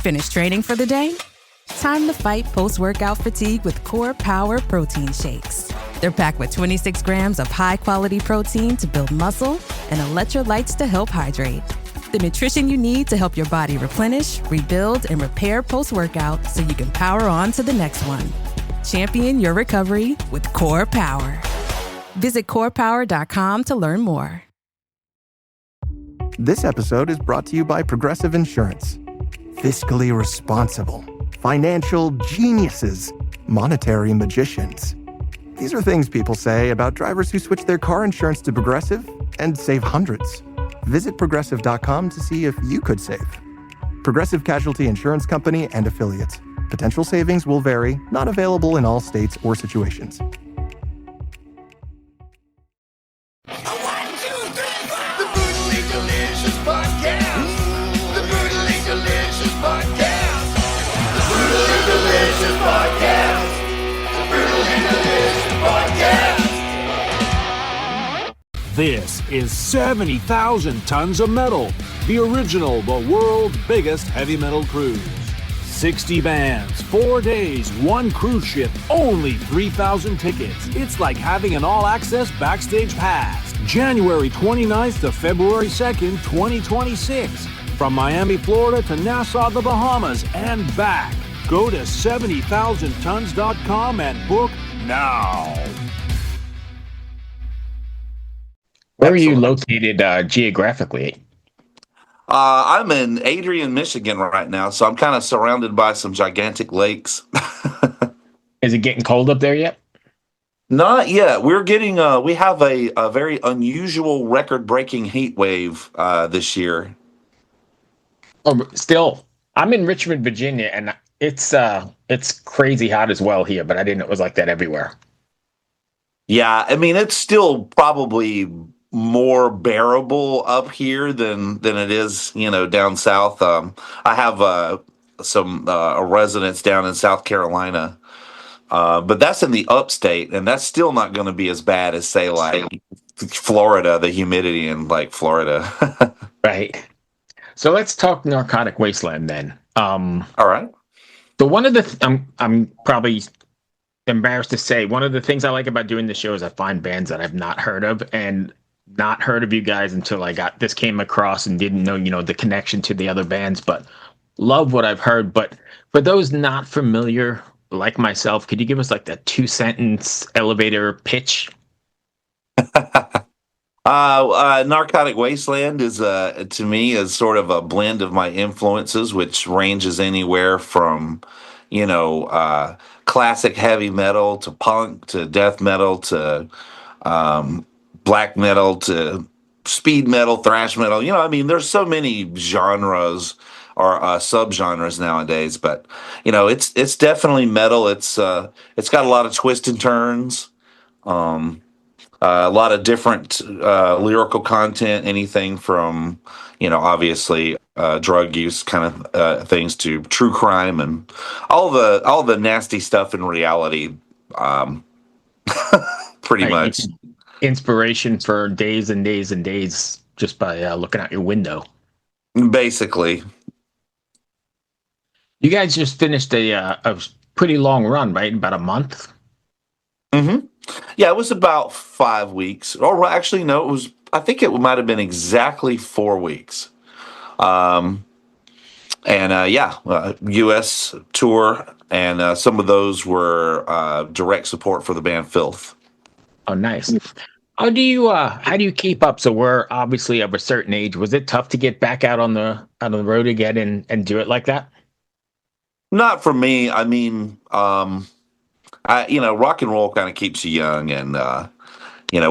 Finished training for the day? Time to fight post-workout fatigue with Core Power Protein Shakes. They're packed with 26 grams of high-quality protein to build muscle and electrolytes to help hydrate. The nutrition you need to help your body replenish, rebuild, and repair post-workout so you can power on to the next one. Champion your recovery with Core Power. Visit corepower.com to learn more. This episode is brought to you by Progressive Insurance. Fiscally responsible, financial geniuses, monetary magicians. These are things people say about drivers who switch their car insurance to Progressive and save hundreds. Visit progressive.com to see if you could save. Progressive Casualty Insurance Company and Affiliates. Potential savings will vary, not available in all states or situations. This is 70,000 Tons of Metal, the original, the world's biggest heavy metal cruise. 60 bands, 4 days, 1 cruise ship, only 3,000 tickets. It's like having an all-access backstage pass. January 29th to February 2nd, 2026. From Miami, Florida to Nassau, the Bahamas, and back. Go to 70,000tons.com and book now. Where are you located geographically? I'm in Adrian, Michigan right now, so I'm kind of surrounded by some gigantic lakes. Is it getting cold up there yet? Not yet. We're getting we have a very unusual record-breaking heat wave this year. Oh, still, I'm in Richmond, Virginia, and it's crazy hot as well here, but I didn't know it was like that everywhere. Yeah, I mean, it's still probably more bearable up here than it is, down south. I have some residents down in South Carolina, but that's in the upstate, and that's still not going to be as bad as, say, like Florida, the humidity in like Florida. Right. So let's talk Narcotic Wasteland then. All right. So one of the I'm probably embarrassed to say, one of the things I like about doing the show is I find bands that I've not heard of, and not heard of you guys until I got this came across and didn't know, the connection to the other bands, but love what I've heard. But for those not familiar, like myself, could you give us like that 2-sentence elevator pitch? Narcotic Wasteland is, to me, is sort of a blend of my influences, which ranges anywhere from, classic heavy metal to punk to death metal to black metal to speed metal, thrash metal. There's so many genres or subgenres nowadays, but it's definitely metal. It's got a lot of twists and turns, a lot of different lyrical content, anything from obviously drug use kind of things to true crime and all the nasty stuff in reality. Pretty much. Inspiration for days and days and days just by looking out your window. Basically. You guys just finished a pretty long run, right? About a month? Mm-hmm. Yeah, it was about 5 weeks. Or actually, no, I think it might have been exactly 4 weeks. U.S. tour, and some of those were direct support for the band Filth. Oh, nice. How do you keep up? So we're obviously of a certain age. Was it tough to get back out on the road again and do it like that? Not for me. I mean, rock and roll kind of keeps you young, and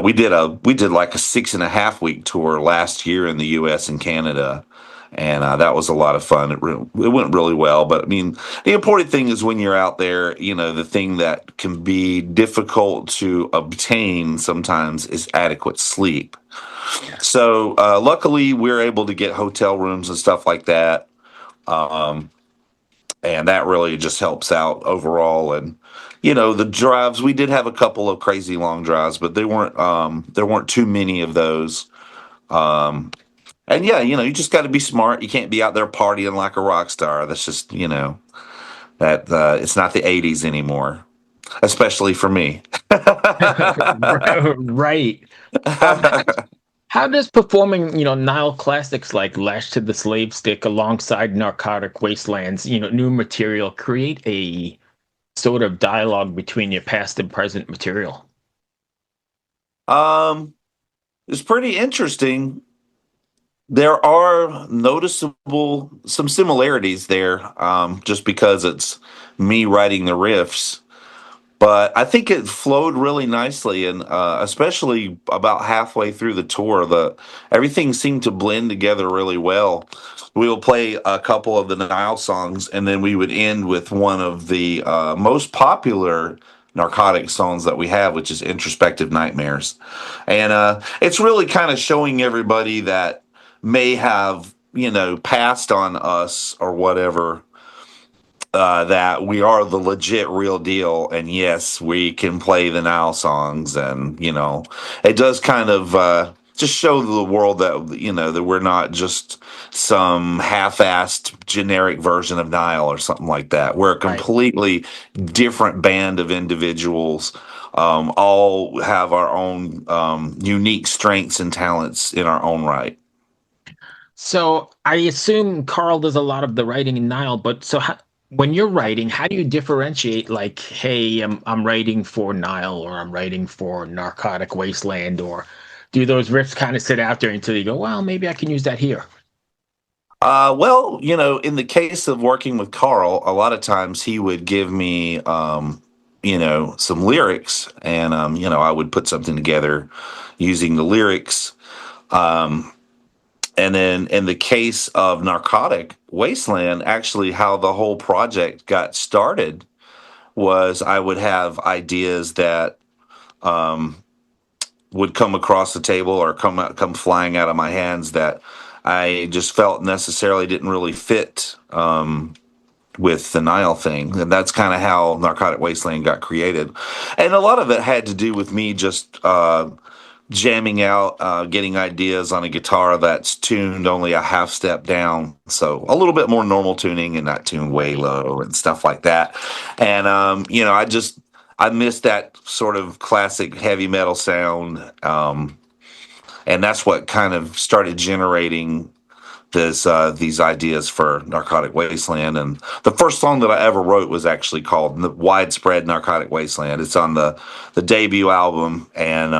we did like a 6.5 week tour last year in the U.S. and Canada. And that was a lot of fun. It went really well. But, I mean, the important thing is when you're out there, the thing that can be difficult to obtain sometimes is adequate sleep. Yeah. So, luckily, we're able to get hotel rooms and stuff like that. And that really just helps out overall. And, the drives, we did have a couple of crazy long drives, but there weren't too many of those. And yeah, you just got to be smart. You can't be out there partying like a rock star. That's just, that it's not the 80s anymore, especially for me. Right. How does performing, Nile classics like Lash to the Slave Stick alongside Narcotic Wastelands, new material create a sort of dialogue between your past and present material? um, it's pretty interesting. There are noticeable some similarities there, just because it's me writing the riffs. But I think it flowed really nicely, and especially about halfway through the tour, the everything seemed to blend together really well. We will play a couple of the Nile songs, and then we would end with one of the most popular Narcotic songs that we have, which is "Introspective Nightmares," and it's really kind of showing everybody that may have passed on us or whatever, that we are the legit real deal, and yes, we can play the Nile songs, and it does kind of just show the world that that we're not just some half-assed generic version of Nile or something like that. We're a Right. completely different band of individuals. All have our own unique strengths and talents in our own right. So I assume Carl does a lot of the writing in Nile, but when you're writing, how do you differentiate like, hey, I'm writing for Nile or I'm writing for Narcotic Wasteland, or do those riffs kind of sit out there until you go, well, maybe I can use that here? Well, in the case of working with Carl, a lot of times he would give me, some lyrics, and, I would put something together using the lyrics. Um, and then in the case of Narcotic Wasteland, actually, how the whole project got started was I would have ideas that would come across the table or come flying out of my hands that I just felt necessarily didn't really fit with the Nile thing, and that's kind of how Narcotic Wasteland got created. And a lot of it had to do with me just jamming out, getting ideas on a guitar that's tuned only a half step down, so a little bit more normal tuning and not tuned way low and stuff like that. And I missed that sort of classic heavy metal sound, and that's what kind of started generating this these ideas for Narcotic Wasteland. And the first song that I ever wrote was actually called "The Widespread Narcotic Wasteland." It's on the debut album, and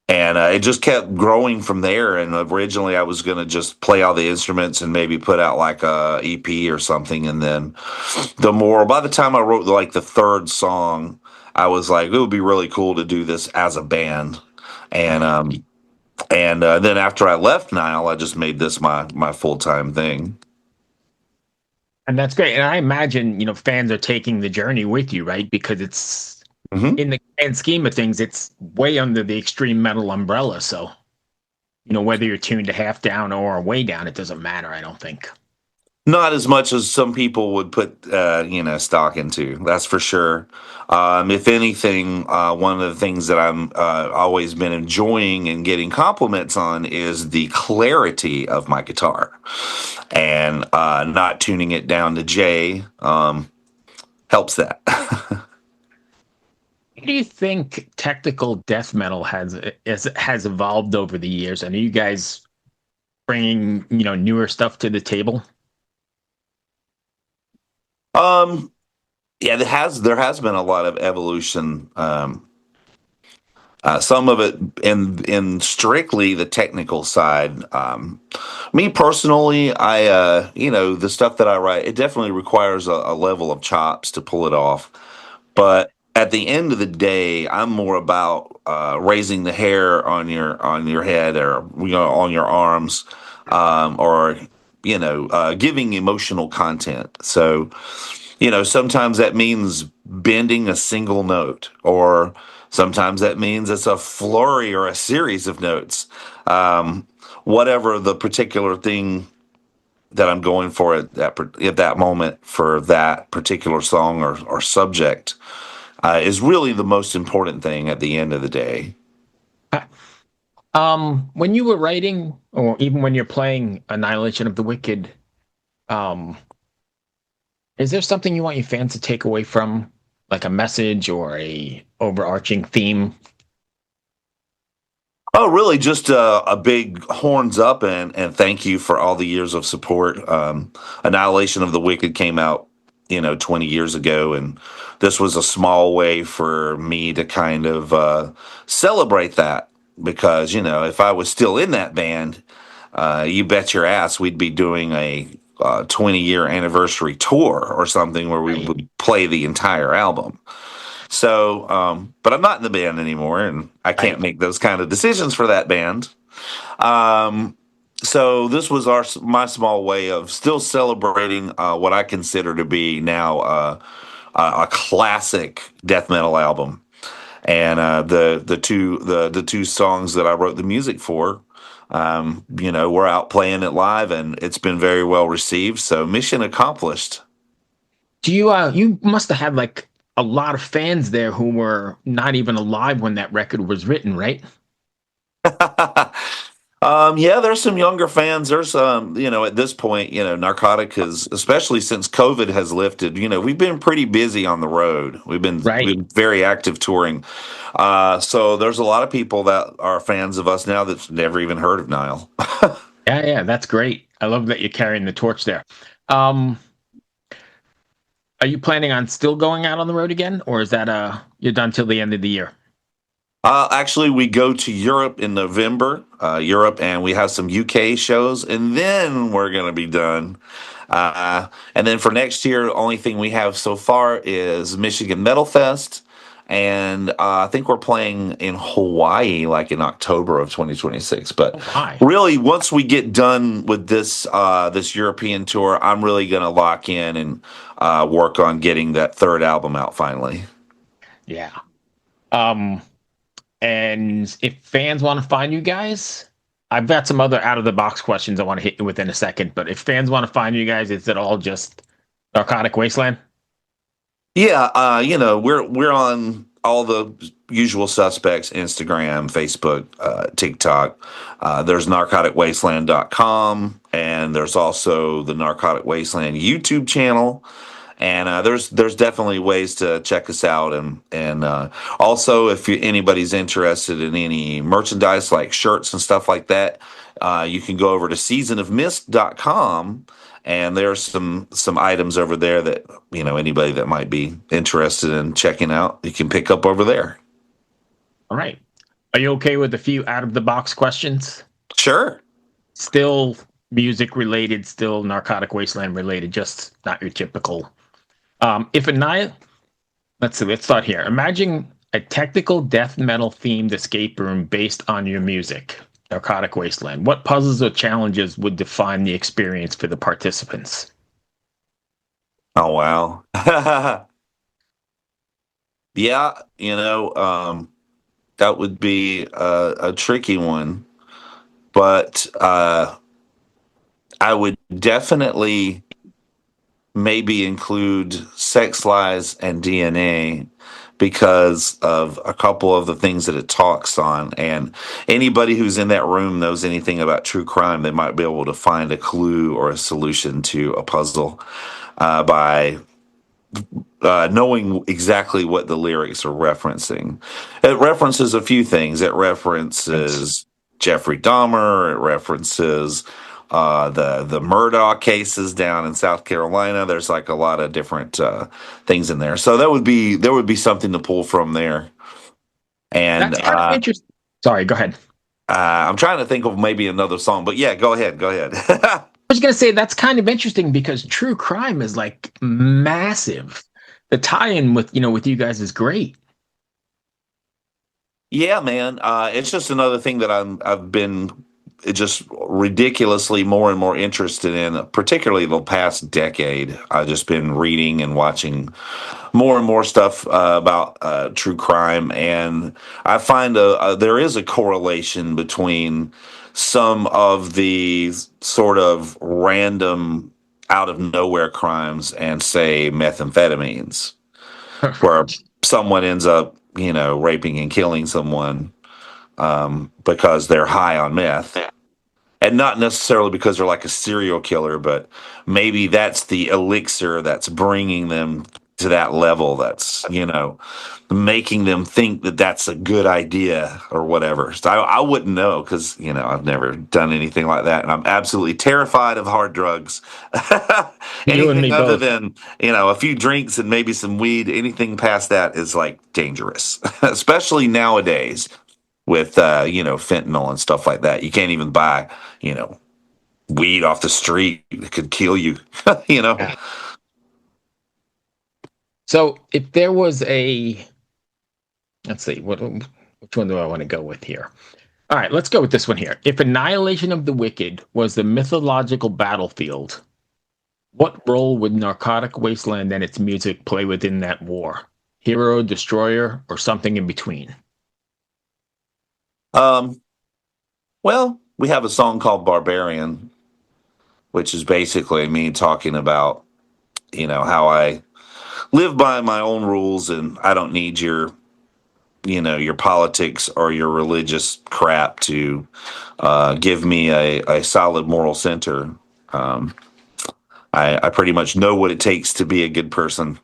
it just kept growing from there. And originally, I was going to just play all the instruments and maybe put out like a EP or something. And then by the time I wrote like the third song, I was like, it would be really cool to do this as a band. And then after I left Nile, I just made this my full time thing. And that's great. And I imagine, fans are taking the journey with you, right? Because it's Hmm. in the grand scheme of things, it's way under the extreme metal umbrella. So, whether you're tuned to half down or way down, it doesn't matter, I don't think. Not as much as some people would put, stock into. That's for sure. If anything, one of the things that I'm always been enjoying and getting compliments on is the clarity of my guitar, and not tuning it down to J helps that. How do you think technical death metal has evolved over the years? And are you guys bringing, newer stuff to the table? um, yeah, there has been a lot of evolution. Some of it in strictly the technical side. Me personally, the stuff that I write, it definitely requires a level of chops to pull it off. But at the end of the day, I'm more about raising the hair on your head, or on your arms, or giving emotional content. So sometimes that means bending a single note, or sometimes that means it's a flurry or a series of notes. Um, Whatever the particular thing that I'm going for at that moment for that particular song or subject is really the most important thing at the end of the day. When you were writing, or even when you're playing Annihilation of the Wicked, um, is there something you want your fans to take away from, like a message or a overarching theme? Oh, really? Just a big horns up and thank you for all the years of support. Annihilation of the Wicked came out, 20 years ago, and this was a small way for me to kind of celebrate that because if I was still in that band, you bet your ass we'd be doing a 20-year anniversary tour or something where we Right. would play the entire album. So, but I'm not in the band anymore, and I can't Right. make those kind of decisions for that band. Um, so this was my small way of still celebrating what I consider to be now a classic death metal album, and the two songs that I wrote the music for. We're out playing it live, and it's been very well received. So mission accomplished. Do you must have had like a lot of fans there who were not even alive when that record was written, right? Yeah, there's some younger fans. There's, at this point, Narcotic has, especially since COVID has lifted, we've been pretty busy on the road. Right. We've been very active touring. So there's a lot of people that are fans of us now that's never even heard of Nile. Yeah, yeah, that's great. I love that you're carrying the torch there. Um, are you planning on still going out on the road again, or is that you're done till the end of the year? Actually, we go to Europe in November, and we have some UK shows, and then we're going to be done. And then for next year, the only thing we have so far is Michigan Metal Fest, and I think we're playing in Hawaii like in October of 2026. But Hi. really, once we get done with this European tour, I'm really going to lock in and work on getting that third album out finally. Yeah. Um, and if fans want to find you guys, I've got some other out of the box questions I want to hit you with in a second. But if fans want to find you guys, is it all just Narcotic Wasteland? Yeah, we're on all the usual suspects: Instagram, Facebook, TikTok. There's narcoticwasteland.com, and there's also the Narcotic Wasteland YouTube channel. And there's definitely ways to check us out, and also if anybody's interested in any merchandise like shirts and stuff like that, you can go over to seasonofmist.com, and there's some items over there that anybody that might be interested in checking out, you can pick up over there. All right. Are you okay with a few out of the box questions? Sure. Still music related, still Narcotic Wasteland related, just not your typical. If Anaya, let's see, let's start here. Imagine a technical death metal themed escape room based on your music, Narcotic Wasteland. What puzzles or challenges would define the experience for the participants? Oh, wow. Yeah, that would be a tricky one, but I would definitely maybe include Sex, Lies, and DNA because of a couple of the things that it talks on. And anybody who's in that room knows anything about true crime, they might be able to find a clue or a solution to a puzzle by knowing exactly what the lyrics are referencing. It references a few things. It references Jeffrey Dahmer. It references the Murdaugh cases down in South Carolina. There's like a lot of different things in there. So there would be something to pull from there. And That's kind of interesting. Sorry, go ahead. I'm trying to think of maybe another song, but yeah, go ahead. Go ahead. I was going to say that's kind of interesting because true crime is like massive. The tie-in with you guys is great. Yeah, man. It's just another thing that I've been just ridiculously more and more interested in, particularly the past decade. I've just been reading and watching more and more stuff about true crime, and I find there is a correlation between some of the sort of random out of nowhere crimes and say methamphetamines, where someone ends up raping and killing someone because they're high on meth. And not necessarily because they're like a serial killer, but maybe that's the elixir that's bringing them to that level. That's, making them think that that's a good idea or whatever. So I wouldn't know because, I've never done anything like that. And I'm absolutely terrified of hard drugs. You and Anything me other both. than, a few drinks and maybe some weed, anything past that is like dangerous, especially nowadays with fentanyl and stuff like that. You can't even buy, weed off the street. It could kill you. Yeah. So if there was let's see, which one do I want to go with here? All right, let's go with this one here. If Annihilation of the Wicked was the mythological battlefield, what role would Narcotic Wasteland and its music play within that war? Hero, destroyer, or something in between? Well, we have a song called Barbarian, which is basically me talking about, how I live by my own rules and I don't need your politics or your religious crap to give me a solid moral center. I pretty much know what it takes to be a good person.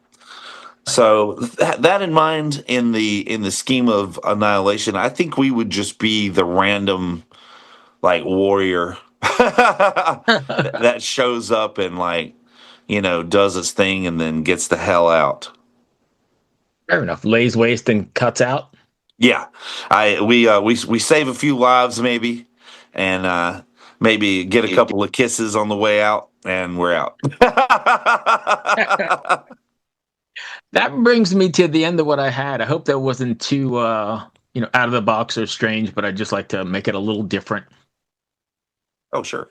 So that in mind, in the scheme of Annihilation, I think we would just be the random like warrior that shows up and does its thing and then gets the hell out. Fair enough. Lays waste and cuts out. Yeah, we save a few lives maybe, and maybe get a couple of kisses on the way out, and we're out. That brings me to the end of what I had. I hope that wasn't too out of the box or strange, but I'd just like to make it a little different. Oh, sure.